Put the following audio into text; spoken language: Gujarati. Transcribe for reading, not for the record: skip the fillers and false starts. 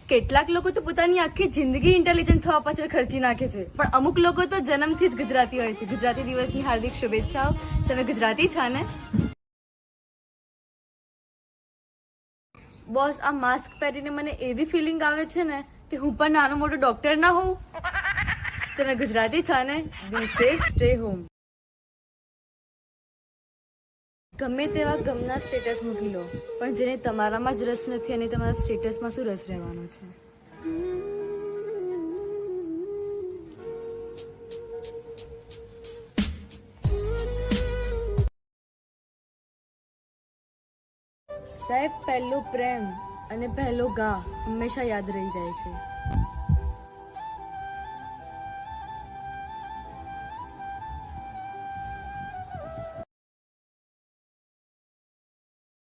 કેટલાક લોકો તો પોતાની આખી જિંદગી ઇન્ટેલિજન્ટ થવા પાછળ ખર્ચી નાખે છે, પણ અમુક લોકો તો જન્મથી જ ગુજરાતી હોય છે. ગુજરાતી દિવસની હાર્દિક શુભેચ્છાઓ. તમે ગુજરાતી છો ને? બોસ, આ માસ્ક પહેરીને મને એવી ફિલિંગ આવે છે ને કે હું પણ નાનો મોટો ડોક્ટર ના હોઉં. તમે ગુજરાતી છો ને? બી સેફ, સ્ટે હોમ. ગમે તેવા ગમના સ્ટેટસ મૂકી લો, પણ જેને તમારામાં જ રસ નથી અને તમારા સ્ટેટસમાં શું રસ રહેવાનો છે? સાહેબ, પહેલો પ્રેમ અને પહેલો ગા હંમેશા યાદ રહી જાય છે.